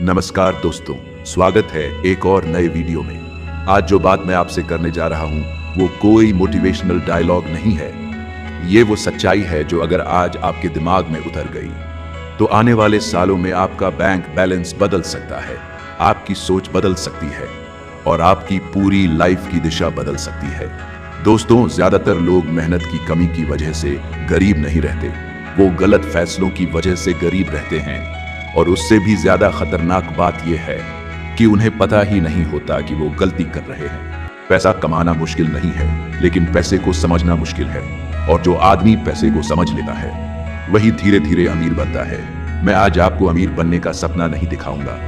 नमस्कार दोस्तों, स्वागत है एक और नए वीडियो में। आज जो बात मैं आपसे करने जा रहा हूं वो कोई मोटिवेशनल डायलॉग नहीं है। ये वो सच्चाई है जो अगर आज आपके दिमाग में उतर गई तो आने वाले सालों में आपका बैंक बैलेंस बदल सकता है, आपकी सोच बदल सकती है और आपकी पूरी लाइफ की दिशा बदल सकती है। दोस्तों, ज्यादातर लोग मेहनत की कमी की वजह से गरीब नहीं रहते, वो गलत फैसलों की वजह से गरीब रहते हैं। और उससे भी ज्यादा खतरनाक बात यह है कि उन्हें पता ही नहीं होता कि वो गलती कर रहे हैं। पैसा कमाना मुश्किल नहीं है, लेकिन पैसे को समझना मुश्किल है। और जो आदमी पैसे को समझ लेता है वही धीरे धीरे अमीर बनता है। मैं आज आपको अमीर बनने का सपना नहीं दिखाऊंगा,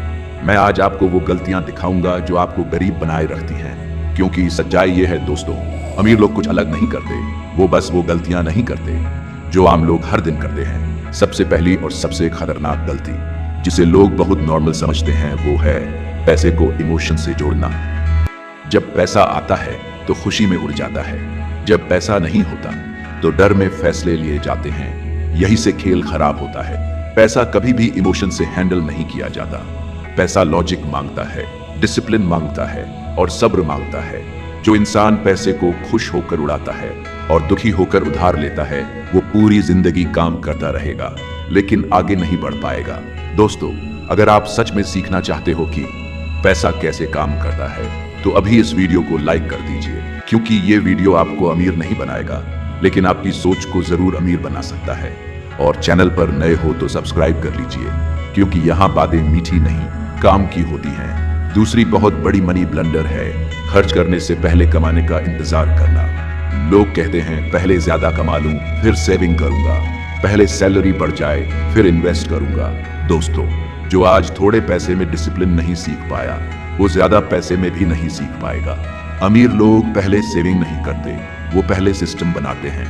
मैं आज आपको वो गलतियां दिखाऊंगा जो आपको गरीब बनाए रखती हैं। क्योंकि सच्चाई ये है दोस्तों, अमीर लोग कुछ अलग नहीं करते, वो बस वो गलतियां नहीं करते जो आम लोग हर दिन करते हैं। सबसे पहली और सबसे खतरनाक गलती जिसे लोग बहुत नॉर्मल समझते हैं वो है पैसे को इमोशन से जोड़ना। जब पैसा आता है तो खुशी में उड़ जाता है, जब पैसा नहीं होता तो डर में फैसले लिए जाते हैं। यही से खेल खराब होता है। पैसा कभी भी इमोशन से हैंडल नहीं किया जाता। पैसा लॉजिक मांगता है, डिसिप्लिन मांगता है और सब्र मांगता है। जो इंसान पैसे को खुश होकर उड़ाता है और दुखी होकर उधार लेता है वो पूरी जिंदगी काम करता रहेगा लेकिन आगे नहीं बढ़ पाएगा। दोस्तों, अगर आप सच में सीखना चाहते हो कि पैसा कैसे काम करता है तो अभी इस वीडियो को लाइक कर दीजिए, क्योंकि ये वीडियो आपको अमीर नहीं बनाएगा लेकिन आपकी सोच को जरूर अमीर बना सकता है। और चैनल पर नए हो तो सब्सक्राइब कर लीजिए, क्योंकि यहाँ बातें मीठी नहीं काम की होती हैं। दूसरी बहुत बड़ी मनी ब्लंडर है खर्च करने से पहले कमाने का इंतजार करना। लोग कहते हैं पहले ज्यादा कमा लूं फिर सेविंग करूंगा, पहले सैलरी बढ़ जाए फिर इन्वेस्ट करूंगा। दोस्तों, जो आज थोड़े पैसे में डिसिप्लिन नहीं सीख पाया वो ज्यादा पैसे में भी नहीं सीख पाएगा। अमीर लोग पहले सेविंग नहीं करते, वो पहले सिस्टम बनाते हैं।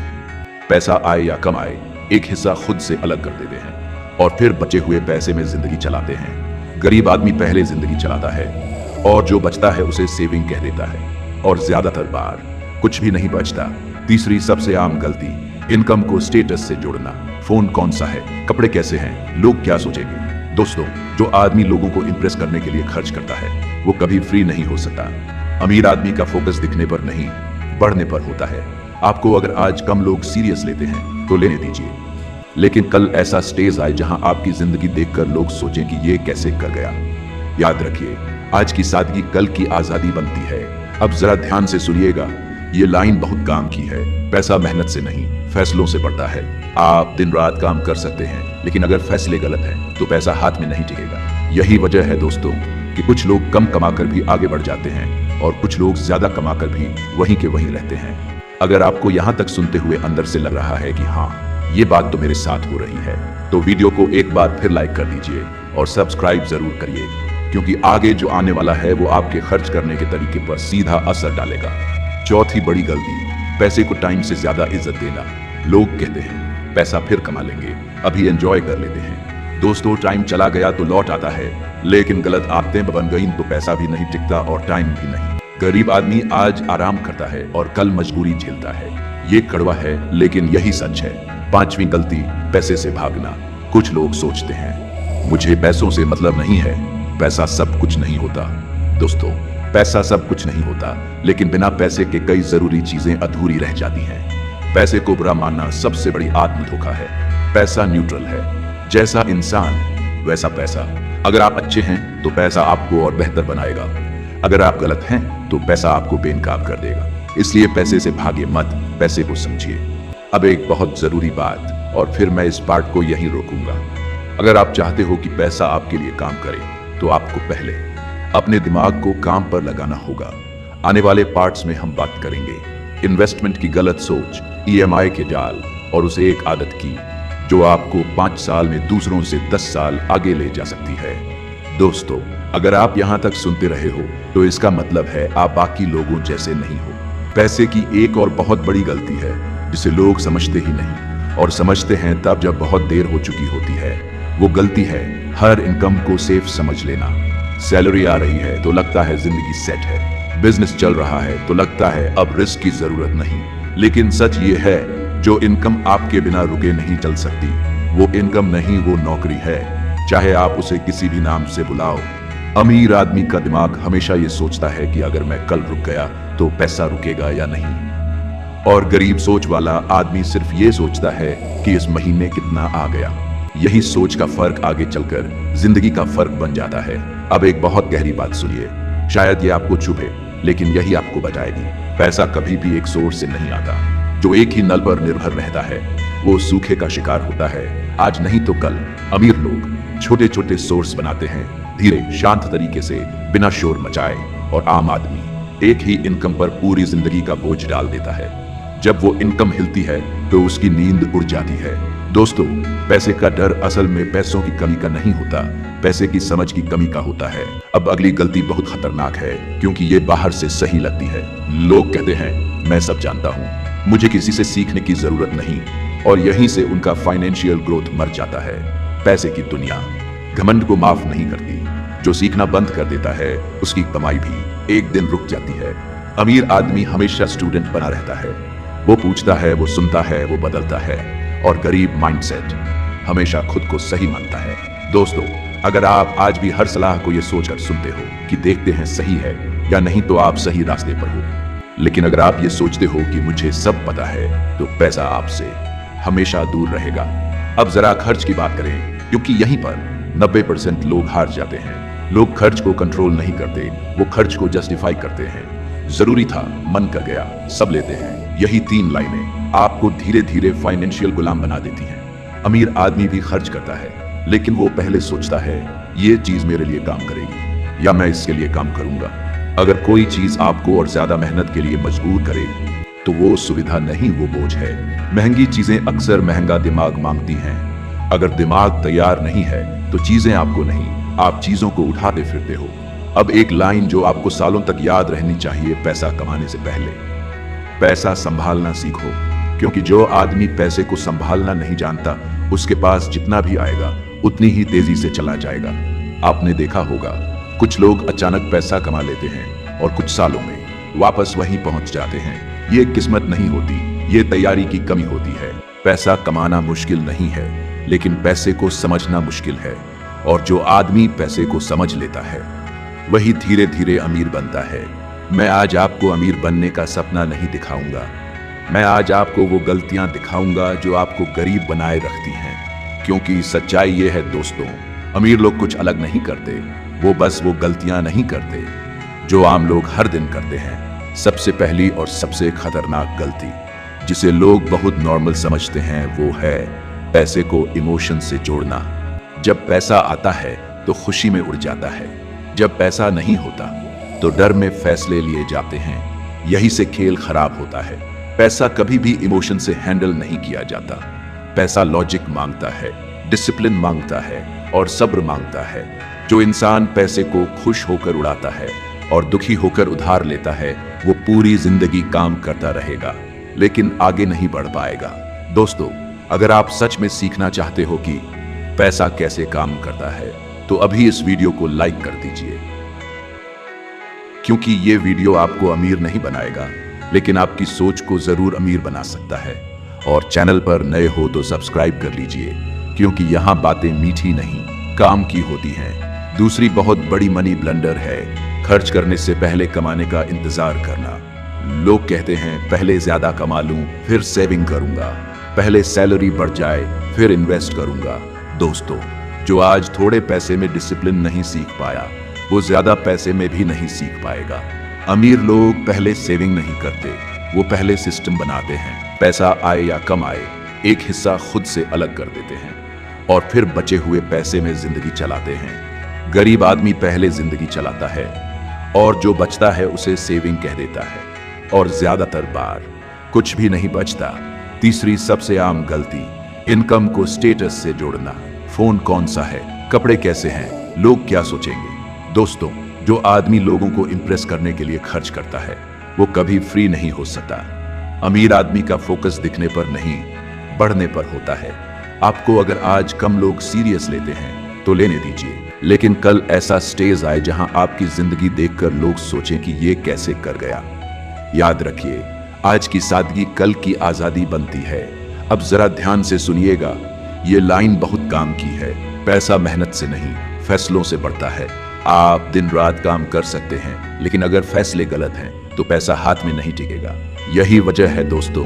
पैसा आए या कम आए एक हिस्सा खुद से अलग कर देते हैं और फिर बचे हुए पैसे में जिंदगी चलाते हैं। गरीब आदमी पहले जिंदगी चलाता है और जो बचता है उसे सेविंग कह देता है और ज्यादातर बार कुछ भी नहीं बचता। तीसरी सबसे आम गलती, इनकम को स्टेटस से जोड़ना। फोन कौन सा है, कपड़े कैसे हैं, लोग क्या सोचेंगे। दोस्तों, जो आदमी लोगों को इंप्रेस करने के लिए खर्च करता है वो कभी फ्री नहीं हो सकता। अमीर आदमी का फोकस दिखने पर नहीं बढ़ने पर होता है। आपको अगर आज कम लोग सीरियस लेते हैं तो लेने दीजिए, लेकिन कल ऐसा स्टेज आए जहां आपकी जिंदगी देखकर लोग सोचें कि ये कैसे कर गया। याद रखिए, आज की सादगी कल की आजादी बनती है। अब जरा ध्यान से सुनिएगा, ये लाइन बहुत काम की है। पैसा मेहनत से नहीं फैसलों से बढ़ता है। आप दिन रात काम कर सकते हैं लेकिन अगर फैसले गलत हैं तो पैसा हाथ में नहीं टिकेगा। यही वजह है दोस्तों कि कुछ लोग कम कमाकर भी आगे बढ़ जाते हैं और कुछ लोग ज्यादा कमाकर भी वहीं के वहीं रहते हैं। अगर आपको यहाँ तक सुनते हुए अंदर से लग रहा है कि हाँ, ये बात तो मेरे साथ हो रही है, तो वीडियो को एक बार फिर लाइक कर दीजिए और सब्सक्राइब जरूर करिए, क्योंकि आगे जो आने वाला है वो आपके खर्च करने के तरीके पर सीधा असर डालेगा। चौथी बड़ी गलती, पैसे को टाइम से ज्यादा इज्जत देना। लोग कहते हैं पैसा फिर कमा लेंगे, अभी एंजॉय कर लेते हैं। दोस्तों, टाइम चला गया तो लौट आता है, लेकिन गलत आदतें बन गई तो पैसा भी नहीं टिकता और टाइम भी नहीं। गरीब आदमी आज आराम करता है और कल मजबूरी झेलता है। ये कड़वा है लेकिन यही सच है। पांचवी गलती, पैसे से भागना। कुछ लोग सोचते हैं मुझे पैसों से मतलब नहीं है, पैसा सब कुछ नहीं होता। दोस्तों, पैसा सब कुछ नहीं होता, लेकिन बिना पैसे के कई जरूरी चीजें अधूरी रह जाती हैं। पैसे को बुरा मानना सबसे बड़ी आत्म धोखा है। पैसा न्यूट्रल है, जैसा इंसान वैसा पैसा। अगर आप अच्छे हैं तो पैसा आपको और बेहतर बनाएगा, अगर आप गलत हैं तो पैसा आपको बेनकाब कर देगा। इसलिए पैसे से भागे मत, पैसे को समझिए। अब एक बहुत जरूरी बात, और फिर मैं इस पार्ट को यहीं रोकूंगा। अगर आप चाहते हो कि पैसा आपके लिए काम करे तो आपको पहले अपने दिमाग को काम पर लगाना होगा। आने वाले पार्ट्स में हम बात करेंगे इन्वेस्टमेंट की गलत सोच, EMI के जाल और उस एक आदत की जो आपको 5 साल में दूसरों से 10 साल आगे ले जा सकती है। दोस्तों, अगर आप यहाँ तक सुनते रहे हो तो इसका मतलब है आप बाकी लोगों जैसे नहीं हो। पैसे की एक और बहुत बड़ी गलती है जिसे लोग समझते ही नहीं, और समझते हैं तब जब बहुत देर हो चुकी होती है। वो गलती है हर इनकम को सेफ समझ लेना। सैलरी आ रही है तो लगता है जिंदगी सेट है, बिजनेस चल रहा है तो लगता है अब रिस्क की जरूरत नहीं। लेकिन सच ये है, जो इनकम आपके बिना रुके नहीं चल सकती वो इनकम नहीं, वो नौकरी है। चाहे आप उसे किसी भी नाम से बुलाओ। अमीर आदमी का दिमाग हमेशा ये सोचता है कि अगर मैं कल रुक गया तो पैसा रुकेगा या नहीं। और गरीब सोच वाला आदमी सिर्फ ये सोचता है कि इस महीने कितना आ गया। यही सोच का फर्क आगे चलकर जिंदगी का फर्क बन जाता है। अब एक बहुत गहरी बात सुनिए, शायद ये आपको चुभे, लेकिन यही आपको बचाएगी। पैसा कभी भी एक सोर्स से नहीं आता। जो एक ही नल पर निर्भर रहता है वो सूखे का शिकार होता है। आज नहीं तो कल अमीर लोग छोटे छोटे सोर्स बनाते हैं, धीरे शांत तरीके से, बिना शोर मचाए, और आम आदमी एक ही इनकम पर पूरी जिंदगी का बोझ डाल देता है। जब वो इनकम हिलती है तो उसकी नींद उड़ जाती है। दोस्तों, पैसे का डर असल में पैसों की कमी का नहीं होता, पैसे की समझ की कमी का होता है। अब अगली गलती बहुत खतरनाक है, क्योंकि ये बाहर से सही लगती है। लोग कहते हैं मैं सब जानता हूँ, मुझे किसी से सीखने की जरूरत नहीं, और यहीं से उनका फाइनेंशियल ग्रोथ मर जाता है। पैसे की दुनिया घमंड को माफ नहीं करती। जो सीखना बंद कर देता है उसकी कमाई भी एक दिन रुक जाती है। अमीर आदमी हमेशा स्टूडेंट बना रहता है। वो पूछता है, वो सुनता है, वो बदलता है, और गरीब माइंडसेट हमेशा खुद को सही मानता है। दोस्तों, अगर आप आज भी हर सलाह को ये सोचकर सुनते हो कि देखते हैं सही है या नहीं, तो आप सही रास्ते पर हो। लेकिन अगर आप ये सोचते हो कि मुझे सब पता है, तो पैसा आपसे हमेशा दूर रहेगा। अब जरा खर्च की बात करें, क्योंकि यहीं पर 90% लोग हार जाते हैं। लोग खर्च को कंट्रोल नहीं करते, वो खर्च को जस्टिफाई करते हैं। जरूरी था, मन कर गया, सब लेते हैं। यही 3 लाइनें आपको धीरे धीरे फाइनेंशियल गुलाम बना देती हैं। अमीर आदमी भी खर्च करता है, लेकिन वो पहले सोचता है ये चीज मेरे लिए काम करेगी या मैं इसके लिए काम करूंगा। अगर कोई चीज आपको और ज्यादा मेहनत के लिए मजबूर करे तो वो सुविधा नहीं, वो बोझ है। महंगी चीजें अक्सर महंगा दिमाग मांगती हैं। अगर दिमाग तैयार नहीं है तो चीजें आपको नहीं, आप चीजों को उठाते फिरते हो। अब एक लाइन जो आपको सालों तक याद रहनी चाहिए पैसा कमाने से पहले, पैसा संभालना सीखो, क्योंकि जो आदमी पैसे को संभालना नहीं जानता उसके पास जितना भी आएगा उतनी ही तेजी से चला जाएगा। आपने देखा होगा, कुछ लोग अचानक पैसा कमा लेते हैं और कुछ सालों में वापस वहीं पहुंच जाते हैं। ये किस्मत नहीं होती, ये तैयारी की कमी होती है। पैसा कमाना मुश्किल नहीं है, लेकिन पैसे को समझना मुश्किल है। और जो आदमी पैसे को समझ लेता है वही धीरे धीरे अमीर बनता है। मैं आज आपको अमीर बनने का सपना नहीं दिखाऊंगा, मैं आज आपको वो गलतियां दिखाऊंगा जो आपको गरीब बनाए रखती हैं। क्योंकि सच्चाई ये है दोस्तों, अमीर लोग कुछ अलग नहीं करते, वो बस वो गलतियां नहीं करते जो आम लोग हर दिन करते हैं। सबसे पहली और सबसे खतरनाक गलती जिसे लोग बहुत नॉर्मल समझते हैं वो है पैसे को इमोशन से जोड़ना। जब पैसा आता है तो खुशी में उड़ जाता है, जब पैसा नहीं होता तो डर में फैसले लिए जाते हैं। यही से खेल खराब होता है। पैसा कभी भी इमोशन से हैंडल नहीं किया जाता। पैसा लॉजिक मांगता है, डिसिप्लिन मांगता है और सब्र मांगता है। जो इंसान पैसे को खुश होकर उड़ाता है और दुखी होकर उधार लेता है वो पूरी जिंदगी काम करता रहेगा लेकिन आगे नहीं बढ़ पाएगा। दोस्तों, अगर आप सच में सीखना चाहते हो कि पैसा कैसे काम करता है तो अभी इस वीडियो को लाइक कर दीजिए, क्योंकि ये वीडियो आपको अमीर नहीं बनाएगा लेकिन आपकी सोच को जरूर अमीर बना सकता है। और चैनल पर नए हो तो सब्सक्राइब कर लीजिए, क्योंकि यहाँ बातें मीठी नहीं काम की होती हैं। दूसरी बहुत बड़ी मनी ब्लंडर है खर्च करने से पहले कमाने का इंतजार करना। लोग कहते हैं पहले ज्यादा कमा लूं फिर सेविंग करूंगा, पहले सैलरी बढ़ जाए फिर इन्वेस्ट करूंगा। दोस्तों, जो आज थोड़े पैसे में डिसिप्लिन नहीं सीख पाया वो ज्यादा पैसे में भी नहीं सीख पाएगा। अमीर लोग पहले सेविंग नहीं करते, वो पहले सिस्टम बनाते हैं। पैसा आए या कम आए एक हिस्सा खुद से अलग कर देते हैं और फिर बचे हुए पैसे में जिंदगी चलाते हैं। गरीब आदमी पहले जिंदगी चलाता है और जो बचता है उसे सेविंग कह देता है और ज्यादातर बार कुछ भी नहीं बचता। तीसरी सबसे आम गलती, इनकम को स्टेटस से जोड़ना। फोन कौन सा है, कपड़े कैसे हैं, लोग क्या सोचेंगे। दोस्तों, जो आदमी लोगों को इंप्रेस करने के लिए खर्च करता है वो कभी फ्री नहीं हो सकता। अमीर आदमी का फोकस दिखने पर नहीं, बढ़ने पर होता है। आपको अगर आज कम लोग सीरियस लेते हैं तो लेने दीजिए, लेकिन कल ऐसा स्टेज आए जहां आपकी जिंदगी देखकर लोग सोचें कि ये कैसे कर गया। याद रखिए, आज की सादगी कल की आजादी बनती है। अब जरा ध्यान से सुनिएगा, ये लाइन बहुत काम की है। पैसा मेहनत से नहीं, फैसलों से बढ़ता है। आप दिन रात काम कर सकते हैं, लेकिन अगर फैसले गलत हैं तो पैसा हाथ में नहीं टिकेगा। यही वजह है दोस्तों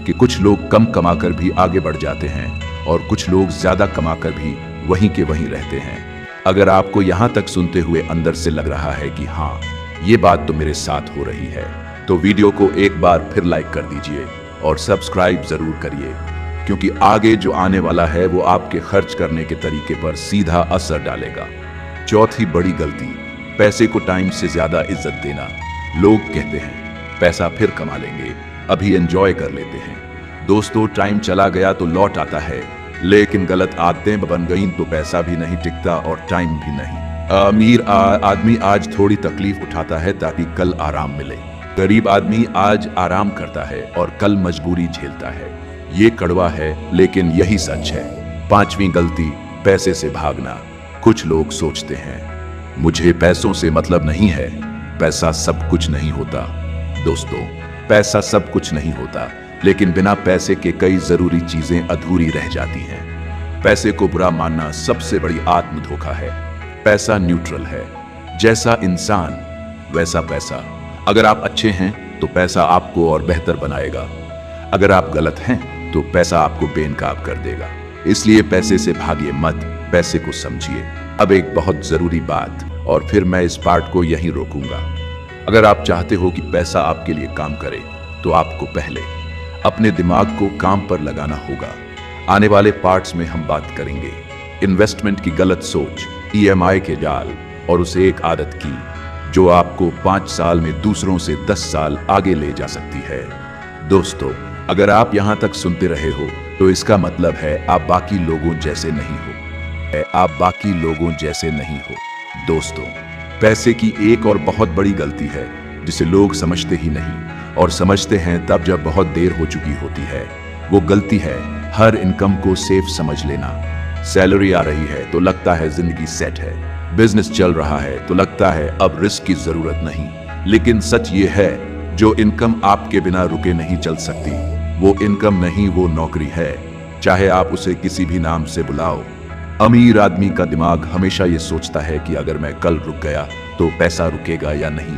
कि कुछ लोग कम कमाकर भी आगे बढ़ जाते हैं और कुछ लोग ज्यादा कमाकर भी वहीं के वहीं रहते हैं। अगर आपको यहां तक सुनते हुए अंदर से लग रहा है कि हाँ, ये बात तो मेरे साथ हो रही है, तो वीडियो को एक बार फिर लाइक कर दीजिए और सब्सक्राइब जरूर करिए, क्योंकि आगे जो आने वाला है वो आपके खर्च करने के तरीके पर सीधा असर डालेगा। चौथी बड़ी गलती, पैसे को टाइम से ज्यादा इज्जत देना। लोग कहते हैं पैसा फिर कमा लेंगे, अभी एंजॉय कर लेते हैं। दोस्तों, टाइम चला गया तो लौट आता है, लेकिन गलत आदतें बन गई तो पैसा भी नहीं टिकता और टाइम भी नहीं। अमीर आदमी आज थोड़ी तकलीफ उठाता है ताकि कल आराम मिले। गरीब आदमी आज आराम करता है और कल मजबूरी झेलता है। ये कड़वा है, लेकिन यही सच है। पांचवी गलती, पैसे से भागना। कुछ लोग सोचते हैं मुझे पैसों से मतलब नहीं है। पैसा सब कुछ नहीं होता दोस्तों, पैसा सब कुछ नहीं होता, लेकिन बिना पैसे के कई जरूरी चीजें अधूरी रह जाती हैं। पैसे को बुरा मानना सबसे बड़ी आत्म धोखा है। पैसा न्यूट्रल है, जैसा इंसान वैसा पैसा। अगर आप अच्छे हैं तो पैसा आपको और बेहतर बनाएगा, अगर आप गलत हैं तो पैसा आपको बेनकाब कर देगा। इसलिए पैसे से भागिए मत, पैसे को समझिए। अब एक बहुत जरूरी बात, और फिर मैं इस पार्ट को यहीं रोकूंगा। अगर आप चाहते हो कि पैसा आपके लिए काम करे तो आपको पहले अपने दिमाग को काम पर लगाना होगा। आने वाले पार्ट्स में हम बात करेंगे इन्वेस्टमेंट की गलत सोच, EMI के जाल और उसे एक आदत की जो आपको 5 साल में दूसरों से 10 साल आगे ले जा सकती है। दोस्तों, अगर आप यहां तक सुनते रहे हो तो इसका मतलब है आप बाकी लोगों जैसे नहीं हो। आप बाकी लोगों जैसे नहीं हो। दोस्तों, पैसे की एक और बहुत बड़ी गलती है जिसे लोग समझते ही नहीं, और समझते हैं तब जब बहुत देर हो चुकी होती है। वो गलती है हर इनकम को सेफ समझ लेना। सैलरी आ रही है तो लगता है जिंदगी सेट है, बिजनेस चल रहा है तो लगता है अब रिस्क की जरूरत नहीं। लेकिन सच ये है, जो इनकम आपके बिना रुके नहीं चल सकती, वो इनकम नहीं, वो नौकरी है, चाहे आप उसे किसी भी नाम से बुलाओ। अमीर आदमी का दिमाग हमेशा ये सोचता है कि अगर मैं कल रुक गया तो पैसा रुकेगा या नहीं,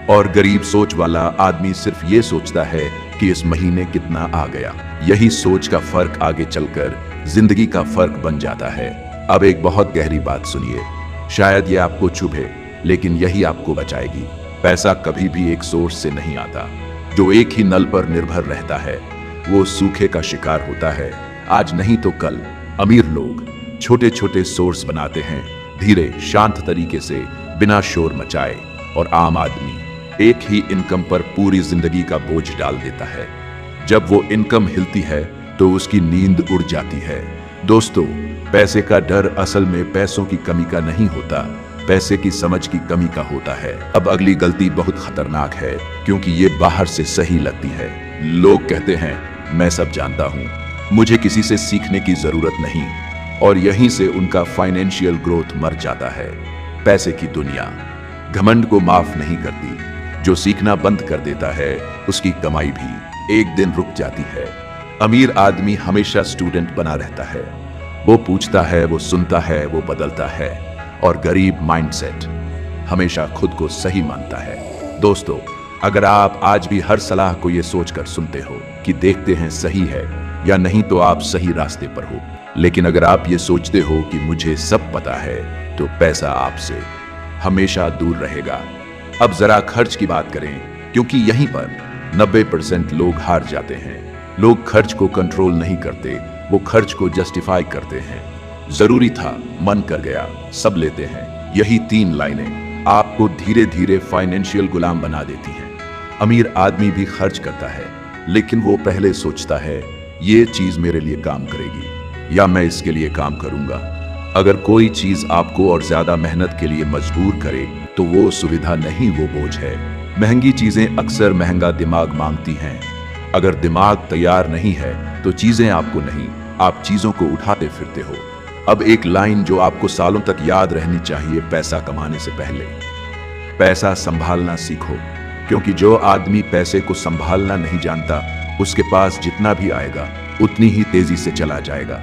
और गरीब सोच वाला आदमी सिर्फ ये सोचता है कि इस महीने कितना आ गया। यही सोच का फर्क आगे चलकर जिंदगी का फर्क बन जाता है। अब एक बहुत गहरी बात सुनिए, शायद ये आपको चुभे, लेकिन यही आपको बचाएगी। पैसा कभी भी एक सोर्स से नहीं आता। जो एक ही नल पर निर्भर रहता है वो सूखे का शिकार होता है। आज नहीं तो कल अमीर लोग छोटे छोटे सोर्स बनाते हैं, धीरे शांत तरीके से, बिना शोर मचाए, और आम आदमी एक ही इनकम पर पूरी जिंदगी का बोझ डाल देता है। जब वो इनकम हिलती है तो उसकी नींद उड़ जाती है। दोस्तों, पैसे का डर असल में पैसों की कमी का नहीं होता, पैसे की समझ की कमी का होता है। अब अगली गलती बहुत खतरनाक है, क्योंकि ये बाहर से सही लगती है। लोग कहते हैं मैं सब जानता हूं, मुझे किसी से सीखने की जरूरत नहीं, और यहीं से उनका फाइनेंशियल ग्रोथ मर जाता है। पैसे की दुनिया घमंड को माफ नहीं करती। जो सीखना बंद कर देता है उसकी कमाई भी एक दिन रुक जाती है। अमीर आदमी हमेशा स्टूडेंट बना रहता है, वो पूछता है, वो सुनता है, वो बदलता है, और गरीब माइंडसेट हमेशा खुद को सही मानता है। दोस्तों, अगर आप आज भी हर सलाह को ये सोचकर सुनते हो कि देखते हैं सही है या नहीं, तो आप सही रास्ते पर हो। लेकिन अगर आप ये सोचते हो कि मुझे सब पता है, तो पैसा आपसे हमेशा दूर रहेगा। अब जरा खर्च की बात करें, क्योंकि यहीं पर 90% लोग हार जाते हैं। लोग खर्च को कंट्रोल नहीं करते, वो खर्च को जस्टिफाई करते हैं। जरूरी था, मन कर गया, सब लेते हैं। यही 3 लाइनें आपको धीरे धीरे फाइनेंशियल गुलाम बना देती हैं। अमीर आदमी भी खर्च करता है, लेकिन वो पहले सोचता है ये चीज मेरे लिए काम करेगी या मैं इसके लिए काम करूंगा। अगर कोई चीज आपको और ज्यादा मेहनत के लिए मजबूर करे तो वो सुविधा नहीं, वो बोझ है। महंगी चीजें अक्सर महंगा दिमाग मांगती हैं। अगर दिमाग तैयार नहीं है तो चीजें आपको नहीं, आप चीजों को उठाते फिरते हो। अब एक लाइन जो आपको सालों तक याद रहनी चाहिए पैसा कमाने से पहले, पैसा संभालना सीखो, क्योंकि जो आदमी पैसे को संभालना नहीं जानता उसके पास जितना भी आएगा उतनी ही तेजी से चला जाएगा।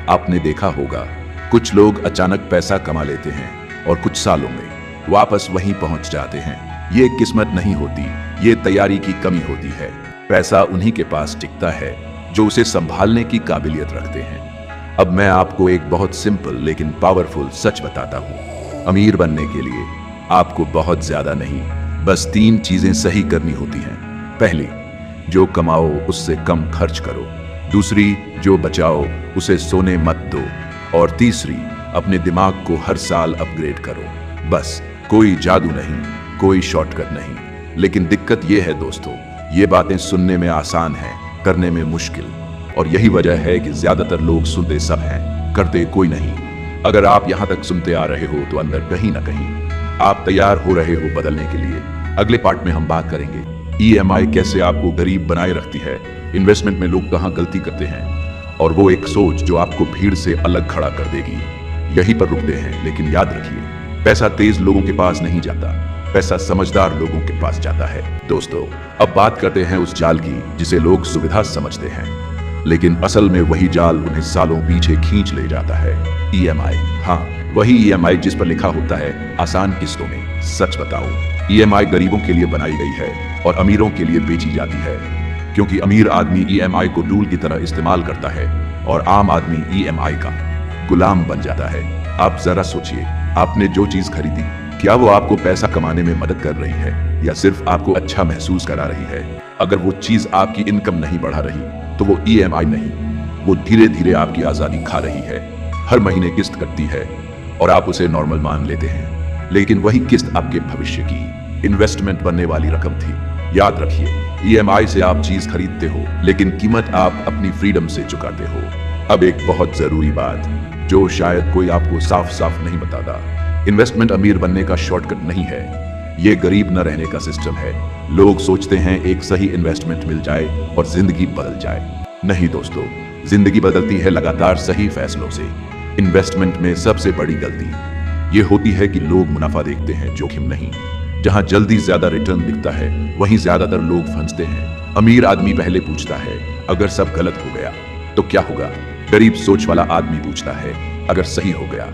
आपने देखा होगा कुछ लोग अचानक पैसा कमा लेते हैं और कुछ सालों में वापस वहीं पहुंच जाते हैं। ये किस्मत नहीं होती, ये तैयारी की कमी होती है। पैसा उन्हीं के पास टिकता है जो उसे संभालने की काबिलियत रखते हैं। अब मैं आपको एक बहुत सिंपल लेकिन पावरफुल सच बताता हूँ। अमीर बनने के लिए आपको बहुत ज्यादा नहीं, बस 3 चीजें सही करनी होती हैं। पहली, जो कमाओ उससे कम खर्च करो। दूसरी, जो बचाओ उसे सोने मत दो। और तीसरी, अपने दिमाग को हर साल अपग्रेड करो। बस कोई जादू नहीं, कोई शॉर्टकट नहीं। लेकिन दिक्कत यह है दोस्तों, ये बातें सुनने में आसान हैं, करने में मुश्किल। और यही वजह है कि ज्यादातर लोग सुनते सब हैं, करते कोई नहीं। अगर आप यहाँ तक सुनते आ रहे हो तो अंदर कहीं ना कहीं आप तैयार हो रहे हो बदलने के लिए। अगले पार्ट में हम बात करेंगे EMI कैसे आपको गरीब बनाए रखती है, इन्वेस्टमेंट में लोग कहाँ गलती करते हैं, और वो एक सोच जो आपको भीड़ से अलग खड़ा कर देगी। यहीं पर रुकते हैं, लेकिन याद रखिए, पैसा तेज लोगों के पास नहीं जाता, पैसा समझदार लोगों के पास जाता है। दोस्तों, अब बात करते हैं उस जाल की जिसे लोग सुविधा समझते हैं, लेकिन असल में वही जाल उन्हें सालों पीछे खींच ले जाता है। EMI, हाँ वही EMI जिस पर लिखा होता है आसान किस्तों में। सच बताओ, EMI गरीबों के लिए बनाई गई है और अमीरों के लिए बेची जाती है, क्योंकि अमीर आदमी EMI को टूल की तरह इस्तेमाल करता है और आम आदमी EMI का गुलाम बन जाता है। आप जरा सोचिए, आपने जो चीज खरीदी, क्या वो आपको पैसा कमाने में मदद कर रही है या सिर्फ आपको अच्छा महसूस करा रही है? अगर वो चीज आपकी इनकम नहीं बढ़ा रही तो वो EMI नहीं, वो धीरे धीरे आपकी आजादी खा रही है। हर महीने किस्त कटती है और आप उसे नॉर्मल मान लेते हैं, लेकिन वही किस्त आपके भविष्य की इन्वेस्टमेंट बनने वाली रकम थी। याद रखिए, EMI से आप चीज खरीदते हो, लेकिन कीमत आप अपनी फ्रीडम से चुकाते हो। अब एक बहुत जरूरी बात जो शायद कोई आपको साफ साफ नहीं बताता, इन्वेस्टमेंट अमीर बनने का शॉर्टकट नहीं है, ये गरीब न रहने का सिस्टम है। लोग सोचते हैं एक सही इन्वेस्टमेंट मिल जाए और जिंदगी बदल जाए। नहीं दोस्तों, जिंदगी बदलती है लगातार सही फैसलों से। इन्वेस्टमेंट में सबसे बड़ी गलती ये होती है कि लोग मुनाफा देखते हैं, जोखिम नहीं। जहां जल्दी ज्यादा रिटर्न दिखता है वहीं ज्यादातर लोग फंसते हैं। अमीर आदमी पहले पूछता है, अगर सब गलत हो गया तो क्या होगा? गरीब सोच वाला आदमी पूछता है, अगर सही हो गया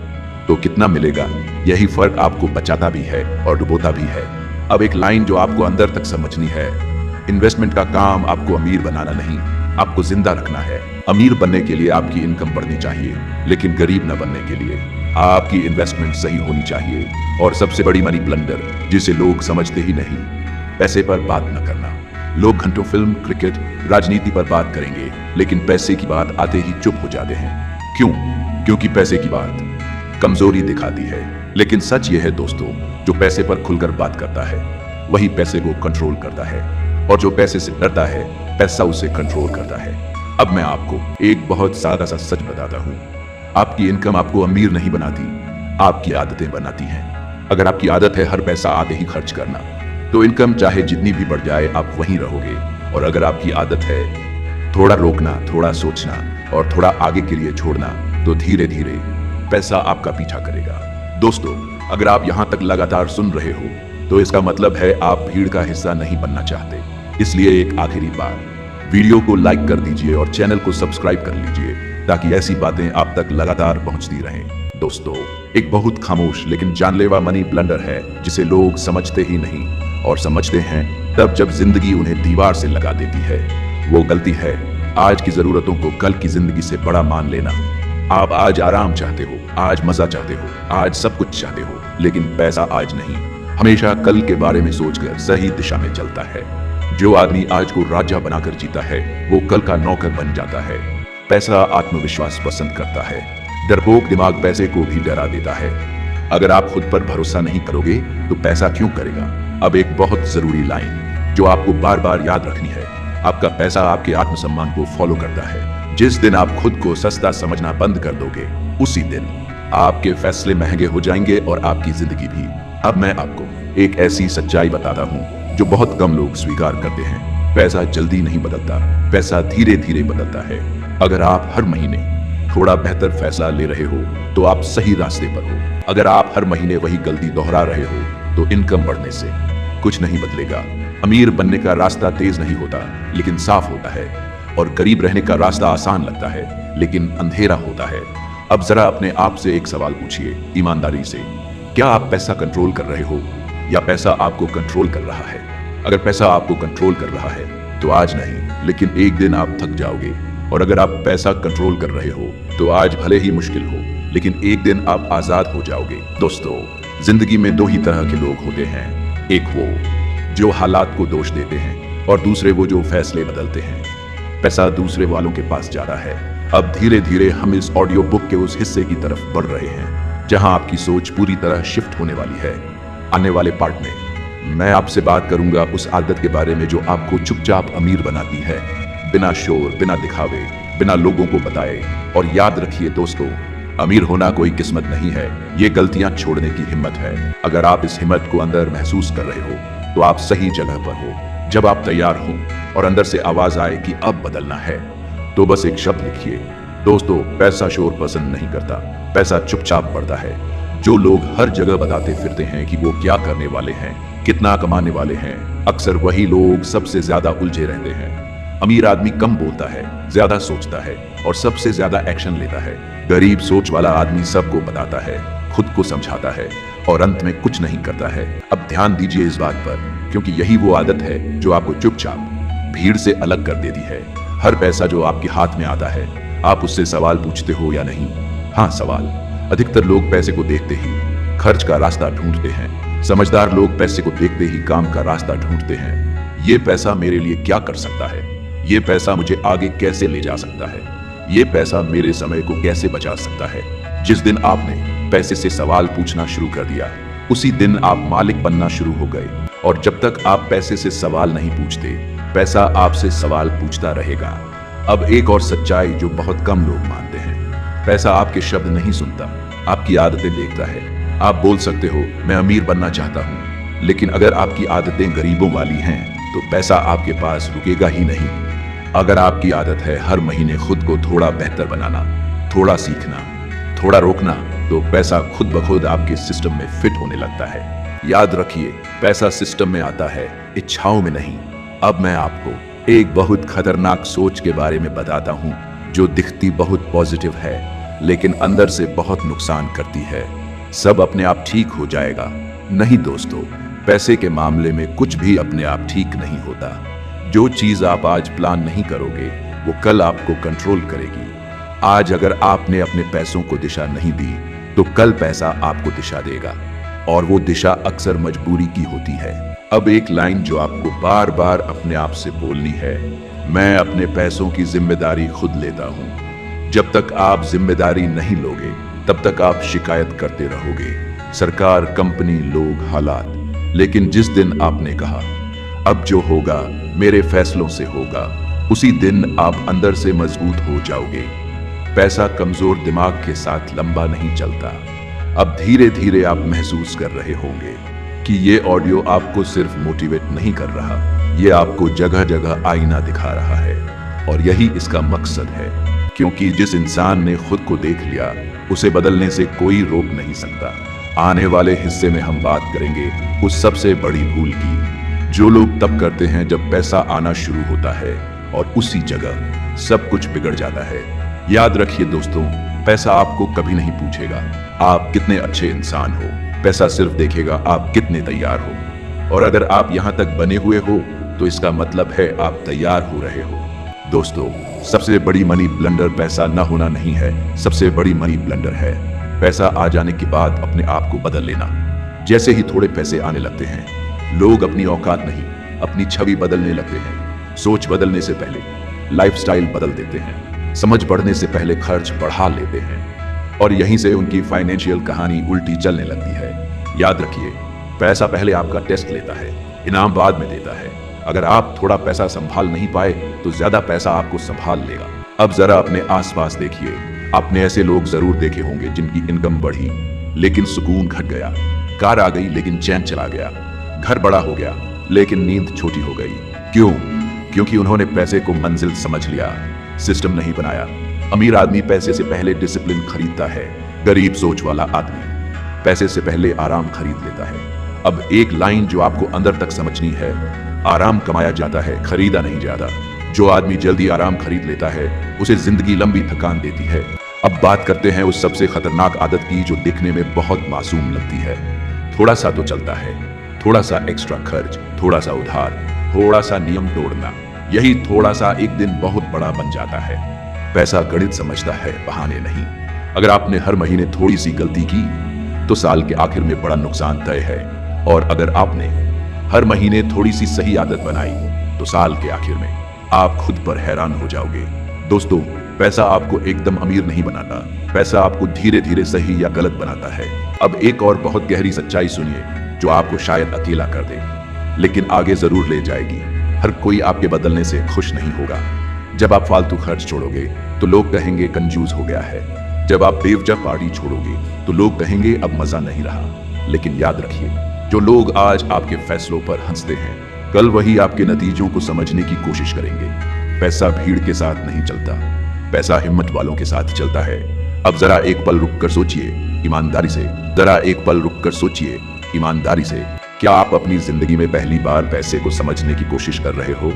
तो कितना मिलेगा? यही फर्क आपको बचाता भी है और डुबोता भी है। अब एक लाइन जो आपको अंदर तक समझनी है, इन्वेस्टमेंट का काम आपको अमीर बनाना नहीं, आपको जिंदा रखना है। अमीर बनने के लिए आपकी इनकम बढ़नी चाहिए, लेकिन गरीब न बनने के लिए आपकी इन्वेस्टमेंट सही होनी चाहिए। और सबसे बड़ी मनी ब्लंडर जिसे लोग समझते ही नहीं, पैसे पर बात न करना। लोग घंटों फिल्म, क्रिकेट, राजनीति पर बात करेंगे, लेकिन पैसे की बात आते ही चुप हो जाते हैं। क्यों? क्योंकि पैसे की बात कमजोरी दिखाती है। लेकिन सच यह है दोस्तों, जो पैसे पर खुलकर बात करता है वही पैसे को कंट्रोल करता है, और जो पैसे से डरता है पैसा उसे कंट्रोल करता है। अब मैं आपको एक बहुत सादा सा सच बताता हूँ, आपकी इनकम आपको अमीर नहीं बनाती, आपकी आदतें बनाती हैं। अगर आपकी आदत है हर पैसा आते ही खर्च करना, तो इनकम चाहे जितनी भी बढ़ जाए आप वहीं रहोगे। और अगर आपकी आदत है थोड़ा रोकना, थोड़ा सोचना और थोड़ा आगे के लिए छोड़ना, तो धीरे धीरे पैसा आपका पीछा करेगा। दोस्तों, अगर आप यहाँ तक लगातार सुन रहे हो तो इसका मतलब है आप भीड़ का हिस्सा नहीं बनना चाहते। इसलिए एक आखिरी बार, वीडियो को लाइक कर दीजिए और चैनल को सब्सक्राइब कर लीजिए, ताकि ऐसी बातें आप तक लगातार पहुंचती रहें। दोस्तों, एक बहुत खामोश लेकिन जानलेवा मनी ब्लंडर है जिसे लोग समझते ही नहीं, और समझते हैं तब जब जिंदगी उन्हें दीवार से लगा देती है। वो गलती है आज की जरूरतों को कल की जिंदगी से बड़ा मान लेना। आप आज आराम चाहते हो, आज मजा चाहते हो, आज सब कुछ चाहते हो, लेकिन पैसा आज नहीं, हमेशा कल के बारे में सोचकर सही दिशा में चलता है। जो आदमी आज को राजा बनाकर जीता है वो कल का नौकर बन जाता है। पैसा आत्मविश्वास पसंद करता है, डरपोक दिमाग पैसे को भी डरा देता है। अगर आप खुद पर भरोसा नहीं करोगे तो पैसा क्यों करेगा? अब एक बहुत जरूरी लाइन जो आपको बार बार याद रखनी है, आपका पैसा आपके आत्मसम्मान को फॉलो करता है। जिस दिन आप खुद को सस्ता समझना बंद कर दोगे, उसी दिन आपके फैसले महंगे हो जाएंगे और आपकी जिंदगी भी। अब मैं आपको एक ऐसी सच्चाई बताता हूँ जो बहुत कम लोग स्वीकार करते हैं। पैसा जल्दी नहीं बदलता, पैसा धीरे धीरे बदलता है। अगर आप हर महीने थोड़ा बेहतर फैसला ले रहे हो तो आप सही रास्ते पर हो। अगर आप हर महीने वही गलती दोहरा रहे हो तो इनकम बढ़ने से कुछ नहीं बदलेगा। अमीर बनने का रास्ता तेज नहीं होता, लेकिन साफ होता है, और गरीब रहने का रास्ता आसान लगता है, लेकिन अंधेरा होता है। अब जरा अपने आप से एक सवाल पूछिए ईमानदारी से, क्या आप पैसा कंट्रोल कर रहे हो या पैसा आपको कंट्रोल कर रहा है? अगर पैसा आपको कंट्रोल कर रहा है तो आज नहीं, लेकिन एक दिन आप थक जाओगे। और अगर आप पैसा कंट्रोल कर रहे हो तो आज भले ही मुश्किल हो, लेकिन एक दिन आप आजाद हो जाओगे। दोस्तों, जिंदगी में दो ही तरह के लोग होते हैं, एक वो जो हालात को दोष देते हैं और दूसरे वो जो फैसले बदलते हैं। पैसा दूसरे वालों के पास जा रहा है। अब धीरे धीरे हम इस ऑडियो बुक के उस हिस्से की तरफ बढ़ रहे हैं जहां आपकी सोच पूरी तरह शिफ्ट होने वाली है। आने वाले पार्ट में मैं आपसे बात करूंगा उस आदत के बारे में जो आपको चुपचाप अमीर बनाती है, बिना शोर, बिना दिखावे, बिना लोगों को बताए। और याद रखिए दोस्तों, अमीर होना कोई किस्मत नहीं है, ये गलतियां छोड़ने की हिम्मत है। अगर आप इस हिम्मत को अंदर महसूस कर रहे हो तो आप सही जगह पर हो। जब आप तैयार हो और अंदर से आवाज आए कि अब बदलना है, तो बस एक शब्द लिखिए। दोस्तों, पैसा शोर पसंद नहीं करता, पैसा चुपचाप बढ़ता है। जो लोग हर जगह बताते फिरते हैं कि वो क्या करने वाले हैं, कितना कमाने वाले हैं, अक्सर वही लोग सबसे ज्यादा उलझे रहते हैं। अमीर आदमी कम बोलता है, ज्यादा सोचता है और सबसे ज्यादा एक्शन लेता है। गरीब सोच वाला आदमी सबको बताता है, खुद को समझाता है और अंत में कुछ नहीं करता है। अब ध्यान दीजिए इस बात पर, क्योंकि यही वो आदत है जो आपको चुपचाप भीड़ से अलग कर देती है। हर पैसा जो आपके हाथ में आता है, आप उससे सवाल पूछते हो या नहीं? हाँ, सवाल। अधिकतर लोग पैसे को देखते ही खर्च का रास्ता ढूंढते हैं। समझदार लोग पैसे को देखते ही काम का रास्ता ढूंढते हैं। ये पैसा मेरे लिए क्या कर सकता है? ये पैसा मुझे आगे कैसे ले जा सकता है? ये पैसा मेरे समय को कैसे बचा सकता है? जिस दिन आपने पैसे से सवाल पूछना शुरू कर दिया, उसी दिन आप मालिक बनना शुरू हो गए। और जब तक आप पैसे से सवाल नहीं पूछते, पैसा आपसे सवाल पूछता रहेगा। अब एक और सच्चाई जो बहुत कम लोग मानते हैं, पैसा आपके शब्द नहीं सुनता, आपकी आदतें देखता है। आप बोल सकते हो मैं अमीर बनना चाहता हूं, लेकिन अगर आपकी आदतें गरीबों वाली हैं तो पैसा आपके पास रुकेगा ही नहीं। अगर आपकी आदत है हर महीने खुद को थोड़ा बेहतर बनाना, थोड़ा सीखना, थोड़ा रोकना, तो पैसा खुद ब खुद आपके सिस्टम में फिट होने लगता है। याद रखिए, पैसा सिस्टम में आता है, इच्छाओं में नहीं। अब मैं आपको एक बहुत खतरनाक सोच के बारे में बताता हूं जो दिखती बहुत पॉजिटिव है, लेकिन अंदर से बहुत नुकसान करती है। सब अपने आप ठीक हो जाएगा। नहीं दोस्तों, पैसे के मामले में कुछ भी अपने आप ठीक नहीं होता। जो चीज आप आज प्लान नहीं करोगे, वो कल आपको कंट्रोल करेगी। आज अगर आपने अपने पैसों को दिशा नहीं दी, तो कल पैसा आपको दिशा देगा, और वो दिशा अक्सर मजबूरी की होती है। अब एक लाइन जो आपको बार बार अपने आप से बोलनी है, मैं अपने पैसों की जिम्मेदारी खुद लेता हूं। जब तक आप जिम्मेदारी नहीं लोगे, तब तक आप शिकायत करते रहोगे, सरकार, कंपनी, लोग, हालात। लेकिन जिस दिन आपने कहा अब जो होगा मेरे फैसलों से होगा, उसी दिन आप अंदर से मजबूत हो जाओगे। पैसा कमजोर दिमाग के साथ लंबा नहीं चलता। अब धीरे धीरे आप महसूस कर रहे होंगे कि ये ऑडियो आपको सिर्फ मोटिवेट नहीं कर रहा, ये आपको जगह जगह आईना दिखा रहा है। और यही इसका मकसद है, क्योंकि जिस इंसान ने खुद को देख लिया, उसे बदलने से कोई रोक नहीं सकता। आने वाले हिस्से में हम बात करेंगे उस सबसे बड़ी भूल की जो लोग तब करते हैं जब पैसा आना शुरू होता है और उसी जगह सब कुछ बिगड़ जाता है। याद रखिए दोस्तों, पैसा आपको कभी नहीं पूछेगा आप कितने अच्छे इंसान हो। पैसा सिर्फ देखेगा आप कितने तैयार हो। और अगर आप यहां तक बने हुए हो तो इसका मतलब है आप तैयार हो रहे हो। दोस्तों, सबसे बड़ी मनी ब्लंडर पैसा न होना नहीं है, सबसे बड़ी मनी ब्लंडर है पैसा आ जाने के बाद अपने आप को बदल लेना। जैसे ही थोड़े पैसे आने लगते हैं, लोग अपनी औकात नहीं, अपनी छवि बदलने लगते हैं। सोच बदलने से पहले लाइफस्टाइल बदल देते हैं, समझ बढ़ने से पहले खर्च बढ़ा लेते हैं, और यहीं से उनकी फाइनेंशियल कहानी उल्टी चलने लगती है। याद रखिए, पैसा पहले आपका टेस्ट लेता है, इनाम बाद में देता है। अगर आप थोड़ा पैसा संभाल नहीं पाए तो ज्यादा पैसा आपको संभाल लेगा। अब जरा अपने आसपास देखिए, आपने ऐसे लोग जरूर देखे होंगे जिनकी इनकम बढ़ी लेकिन सुकून घट गया, कार आ गई लेकिन चैन चला गया, घर बड़ा हो गया लेकिन नींद छोटी हो गई। क्यों? क्योंकि उन्होंने पैसे को मंजिल समझ लिया, सिस्टम नहीं बनाया। अमीर आदमी पैसे से पहले डिसिप्लिन खरीदता है, गरीब सोच वाला आदमी पैसे से पहले आराम खरीद लेता है। अब एक लाइन जो आपको अंदर तक समझनी है, आराम कमाया जाता है, खरीदा नहीं जाता। जो आदमी जल्दी आराम खरीद लेता है, उसे जिंदगी लंबी थकान देती है। अब बात करते हैं उस सबसे खतरनाक आदत की जो दिखने में बहुत मासूम लगती है। थोड़ा सा तो चलता है, थोड़ा सा एक्स्ट्रा खर्च, थोड़ा सा उधार, थोड़ा सा नियम तोड़ना। यही थोड़ा सा एक दिन बहुत बड़ा बन जाता है। पैसा गणित समझता है, बहाने नहीं। अगर आपने हर महीने थोड़ी सी गलती की तो साल के आखिर में बड़ा नुकसान तय है, और अगर आपने हर महीने थोड़ी सी सही आदत बनाई तो साल के आखिर में आप खुद पर हैरान हो जाओगे। दोस्तों, पैसा आपको एकदम अमीर नहीं बनाता, पैसा आपको धीरे धीरे सही या गलत बनाता है। अब एक और बहुत गहरी सच्चाई सुनिए जो आपको शायद अकेला कर दे, लेकिन आगे जरूर ले जाएगी। हर कोई आपके बदलने से खुश नहीं होगा। जब आप फालतू खर्च छोड़ोगे तो लोग कहेंगे कंजूस हो गया है। जब आप बेवजह पार्टी छोड़ोगे तो लोग कहेंगे अब मजा नहीं रहा। लेकिन याद रखिए, जो लोग आज आपके फैसलों पर हंसते हैं, कल वही आपके नतीजों को समझने की कोशिश करेंगे। पैसा भीड़ के साथ नहीं चलता, पैसा हिम्मत वालों के साथ चलता है। अब जरा एक पल रुक कर सोचिए ईमानदारी से, जरा एक पल रुक कर सोचिए ईमानदारी से, क्या आप अपनी जिंदगी में पहली बार पैसे को समझने की कोशिश कर रहे हो?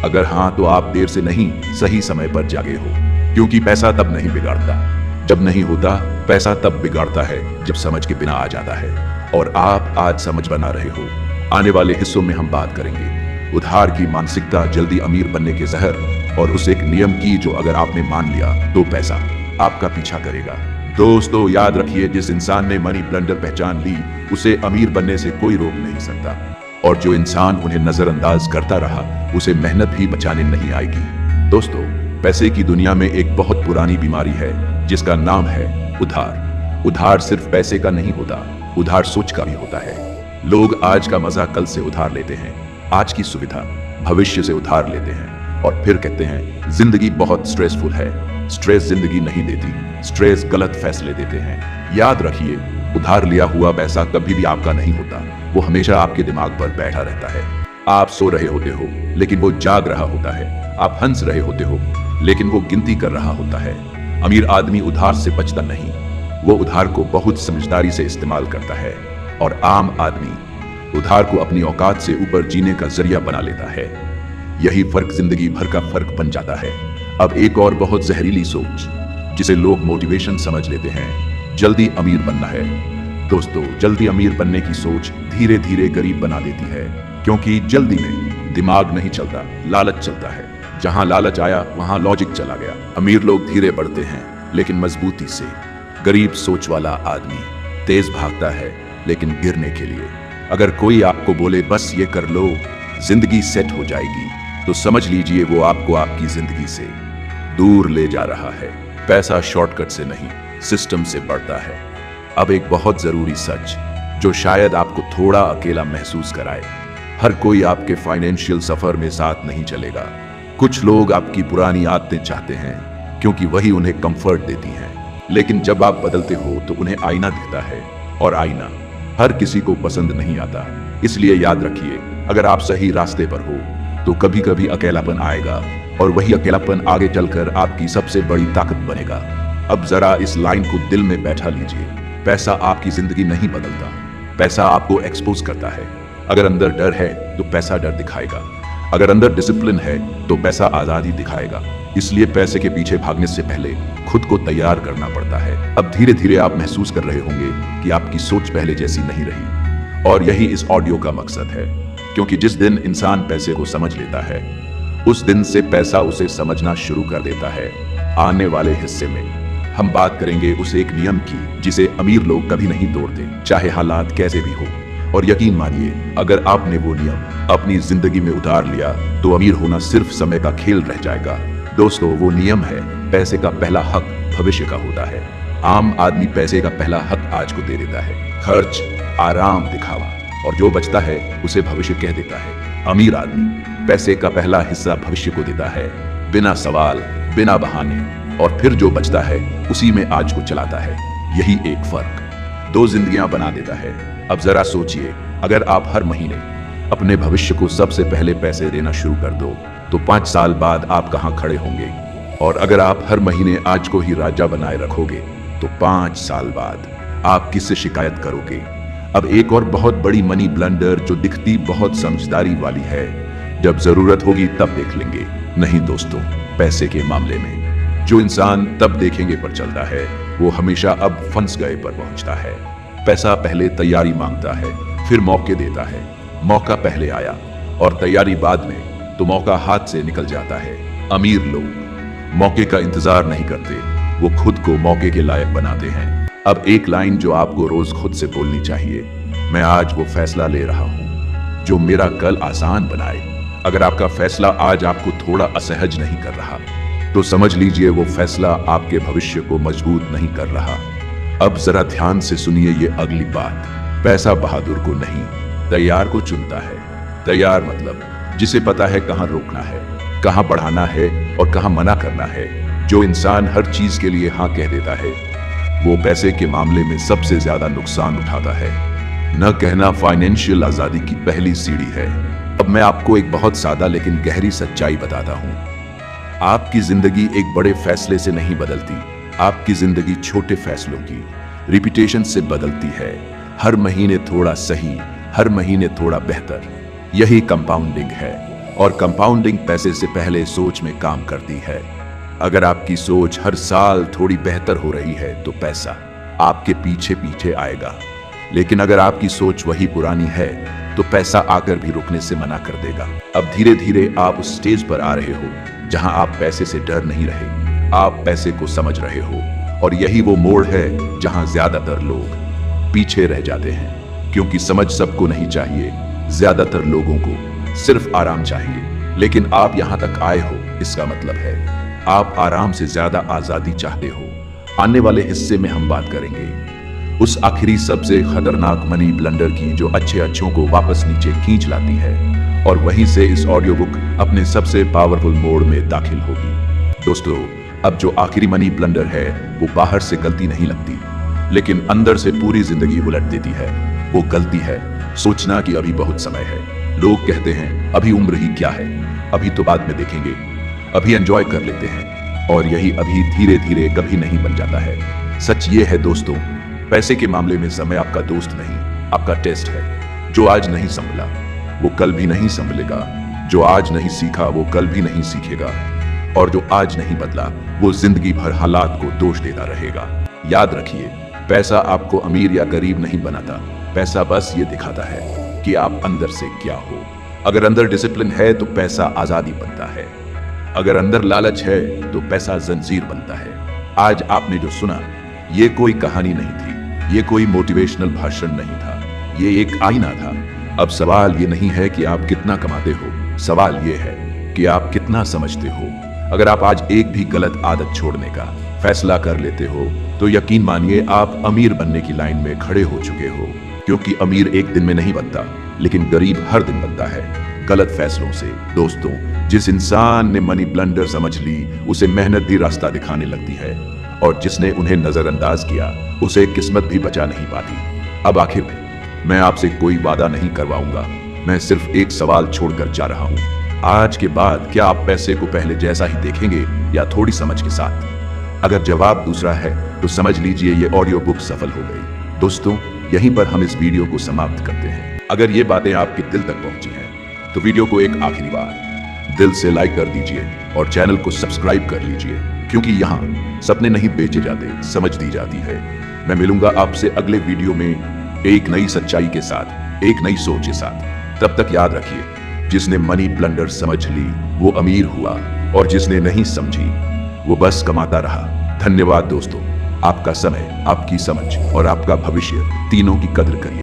अगर हाँ, तो आप देर से नहीं, सही समय पर जागे हो। क्योंकि पैसा तब नहीं बिगाड़ता जब नहीं होता, पैसा तब बिगाड़ता है जब समझ के बिना आ जाता है। और आप आज समझ बना रहे हो। आने वाले हिस्सों में हम बात करेंगे उधार की मानसिकता, जल्दी अमीर बनने के जहर, और उस एक नियम की जो अगर आपने मान लिया तो पैसा आपका पीछा करेगा। दोस्तों, याद रखिए, जिस इंसान ने मनी ब्लंडर पहचान ली उसे अमीर बनने से कोई रोक नहीं सकता, और जो इंसान उन्हें नजरअंदाज करता रहा उसे मेहनत भी बचाने नहीं आएगी। दोस्तों, पैसे की दुनिया में एक बहुत पुरानी बीमारी है जिसका नाम है उधार। उधार सिर्फ पैसे का नहीं होता, उधार सोच का भी होता है। लोग आज का मजा कल से उधार लेते हैं, आज की सुविधा भविष्य से उधार लेते हैं, और फिर कहते हैं जिंदगी बहुत स्ट्रेसफुल है। स्ट्रेस जिंदगी नहीं देती, स्ट्रेस गलत फैसले देते हैं। याद रखिए, उधार लिया हुआ पैसा कभी भी आपका नहीं होता, वो हमेशा आपके दिमाग पर बैठा रहता है। आप सो रहे होते हो लेकिन वो जाग रहा होता है, आप हंस रहे होते हो लेकिन वो गिनती कर रहा होता है। अमीर आदमी उधार से बचता नहीं, वो उधार को बहुत समझदारी से इस्तेमाल करता है, और आम आदमी उधार को अपनी औकात से ऊपर जीने का जरिया बना लेता है। यही फर्क जिंदगी भर का फर्क बन जाता है। अब एक और बहुत जहरीली सोच जिसे लोग मोटिवेशन समझ लेते हैं, जल्दी अमीर बनना है। दोस्तों, जल्दी अमीर बनने की सोच धीरे धीरे गरीब बना देती है, क्योंकि जल्दी में दिमाग नहीं चलता, लालच चलता है। जहां लालच आया वहां लॉजिक चला गया। अमीर लोग धीरे बढ़ते हैं लेकिन मजबूती से। गरीब सोच वाला आदमी तेज भागता है लेकिन गिरने के लिए। अगर कोई आपको बोले बस ये कर लो, जिंदगी सेट हो जाएगी, तो समझ लीजिए वो आपको आपकी जिंदगी से दूर ले जा रहा है। पैसा शॉर्टकट से नहीं, सिस्टम से बढ़ता है। अब एक बहुत जरूरी सच जो शायद आपको थोड़ा अकेला महसूस कराए, हर कोई आपके फाइनेंशियल सफर में साथ नहीं चलेगा। कुछ लोग आपकी पुरानी आदतें चाहते हैं क्योंकि वही उन्हें कंफर्ट देती हैं, लेकिन जब आप बदलते हो तो उन्हें आईना दिखता है, और आईना हर किसी को पसंद नहीं आता। इसलिए याद रखिए, अगर आप सही रास्ते पर हो तो कभी कभी अकेलापन आएगा, और वही अकेलापन आगे चलकर आपकी सबसे बड़ी ताकत बनेगा। अब जरा इस लाइन को दिल में बैठा लीजिए, पैसा आपकी जिंदगी नहीं बदलता, पैसा आपको एक्सपोज करता है। अगर अंदर डर है तो पैसा डर दिखाएगा, अगर अंदर डिसिप्लिन है तो पैसा आजादी दिखाएगा। इसलिए पैसे के पीछे भागने से पहले खुद को तैयार करना पड़ता है। अब धीरे धीरे आप महसूस कर रहे होंगे कि आपकी सोच पहले जैसी नहीं रही, और यही इस ऑडियो का मकसद है, क्योंकि जिस दिन इंसान पैसे को समझ लेता है उस दिन से पैसा उसे समझना शुरू कर देता है। आने वाले हिस्से में हम बात करेंगे उस एक नियम की जिसे अमीर लोग कभी नहीं तोड़ते, चाहे हालात कैसे भी हो। और यकीन मानिए, अगर आपने वो नियम अपनी जिंदगी में उतार लिया तो अमीर होना सिर्फ समय का खेल रह जाएगा। दोस्तों, वो नियम है, पैसे का पहला हक भविष्य का होता है। आम आदमी पैसे का पहला हक आज को दे देता है, खर्च, आराम, दिखावा, और जो बचता है उसे भविष्य कह देता है। अमीर आदमी पैसे का पहला हिस्सा भविष्य को देता है, बिना सवाल, बिना बहाने, और फिर जो बचता है उसी में आज को चलाता है। यही एक फर्क दो जिंदगियां बना देता है। अब जरा सोचिए, अगर आप हर महीने अपने भविष्य को सबसे पहले पैसे देना शुरू कर दो तो 5 साल बाद आप कहां खड़े होंगे? और अगर आप हर महीने आज को ही राजा बनाए रखोगे तो 5 साल बाद आप किससे शिकायत करोगे? अब एक और बहुत बड़ी मनी ब्लंडर जो दिखती बहुत समझदारी वाली है, जब जरूरत होगी तब देख लेंगे। नहीं दोस्तों, पैसे के मामले में जो इंसान तब देखेंगे पर चलता है वो हमेशा अब फंस गए पर पहुंचता है। पैसा पहले तैयारी मांगता है, फिर मौके देता है। मौका पहले आया और तैयारी बाद में, तो मौका हाथ से निकल जाता है। अमीर लोग मौके का इंतजार नहीं करते, वो खुद को मौके के लायक बनाते हैं। अब एक लाइन जो आपको रोज खुद से बोलनी चाहिए, मैं आज वो फैसला ले रहा हूं जो मेरा कल आसान बनाए। अगर आपका फैसला आज आपको थोड़ा असहज नहीं कर रहा, तो समझ लीजिए वो फैसला आपके भविष्य को मजबूत नहीं कर रहा। अब जरा ध्यान से सुनिए ये अगली बात। पैसा बहादुर को नहीं, तैयार को चुनता है। तैयार मतलब जिसे पता है कहां रोकना है, कहां बढ़ाना है और कहां मना करना है। जो इंसान हर चीज के लिए हाँ कह देता है, वो पैसे के मामले में सबसे ज्यादा नुकसान उठाता है। न कहना फाइनेंशियल आजादी की पहली सीढ़ी है। अब मैं आपको एक बहुत सादा लेकिन गहरी सच्चाई बताता हूं। आपकी जिंदगी एक बड़े फैसले से नहीं बदलती, आपकी जिंदगी छोटे फैसलों की रिपीटेशन से बदलती है। हर महीने थोड़ा सही, हर महीने थोड़ा बेहतर, यही कंपाउंडिंग है। और कंपाउंडिंग पैसे से पहले सोच में काम करती है। अगर आपकी सोच हर साल थोड़ी बेहतर हो रही है तो पैसा आपके पीछे पीछे आएगा। लेकिन अगर आपकी सोच वही पुरानी है तो पैसा आकर भी रुकने से मना कर देगा। अब धीरे धीरे आप उस स्टेज पर आ रहे हो जहां आप पैसे से डर नहीं रहे, आप पैसे को समझ रहे हो। और यही वो मोड़ है जहां ज्यादातर लोग पीछे रह जाते हैं, क्योंकि समझ सबको नहीं चाहिए। ज्यादातर लोगों को सिर्फ आराम चाहिए। लेकिन आप यहां तक आए हो, इसका मतलब है आप आराम से ज्यादा आजादी चाहते हो। आने वाले हिस्से में हम बात करेंगे उस आखिरी सबसे खतरनाक मनी ब्लंडर की जो अच्छे अच्छों को वापस नीचे खींच लाती है। और वहीं से इस ऑडियो बुक अपने सबसे पावरफुल मोड में दाखिल होगी। दोस्तों, अब जो आखिरी मनी ब्लंडर है वो बाहर से गलती नहीं लगती, लेकिन अंदर से पूरी जिंदगी उलट देती है। वो गलती है सोचना कि अभी बहुत समय है। लोग कहते हैं अभी उम्र ही क्या है, अभी तो बाद में देखेंगे, अभी एंजॉय कर लेते हैं। और यही अभी धीरे धीरे कभी नहीं बन जाता है। सच ये है दोस्तों, पैसे के मामले में समय आपका दोस्त नहीं, आपका टेस्ट है। जो आज नहीं संभला वो कल भी नहीं संभलेगा। जो आज नहीं सीखा वो कल भी नहीं सीखेगा। और जो आज नहीं बदला वो जिंदगी भर हालात को दोष देता रहेगा। याद रखिए, पैसा आपको अमीर या गरीब नहीं बनाता। पैसा बस ये दिखाता है कि आप अंदर से क्या हो। अगर अंदर डिसिप्लिन है तो पैसा आजादी बनता है। अगर अंदर लालच है तो पैसा जंजीर बनता है। आज आपने जो सुना ये कोई कहानी नहीं थी, ये कोई मोटिवेशनल भाषण नहीं था, ये एक आईना था। अब सवाल ये नहीं है कि आप कितना कमाते हो, सवाल ये है कि आप कितना समझते हो। अगर आप आज एक भी गलत आदत छोड़ने का फैसला कर लेते हो तो यकीन मानिए आप अमीर बनने की लाइन में खड़े हो चुके हो। क्योंकि अमीर एक दिन में नहीं बनता, लेकिन गरीब हर दिन बनता है गलत फैसलों से। दोस्तों, जिस इंसान ने मनी ब्लंडर समझ ली उसे मेहनत भी रास्ता दिखाने लगती है, और जिसने उन्हें नजरअंदाज किया उसे किस्मत भी बचा नहीं पाती। अब आखिर में मैं आपसे कोई वादा नहीं करवाऊंगा, मैं सिर्फ एक सवाल छोड़कर जा रहा हूं। आज के बाद क्या आप पैसे को पहले जैसा ही देखेंगे या थोड़ी समझ के साथ? अगर जवाब दूसरा है तो समझ लीजिए ये ऑडियो बुक सफल हो गई। दोस्तों, यहीं पर हम इस वीडियो को समाप्त करते हैं। अगर ये बातें आपके दिल तक पहुंची हैं तो वीडियो को एक आखिरी बार दिल से लाइक कर दीजिए और चैनल को सब्सक्राइब कर लीजिए, क्योंकि यहाँ सपने नहीं बेचे जाते, समझ दी जाती है। मैं मिलूंगा आपसे अगले वीडियो में एक नई सच्चाई के साथ, एक नई सोच के साथ। तब तक याद रखिए, जिसने मनी ब्लंडर समझ ली वो अमीर हुआ, और जिसने नहीं समझी वो बस कमाता रहा। धन्यवाद दोस्तों। आपका समय, आपकी समझ और आपका भविष्य, तीनों की कद्र करिए।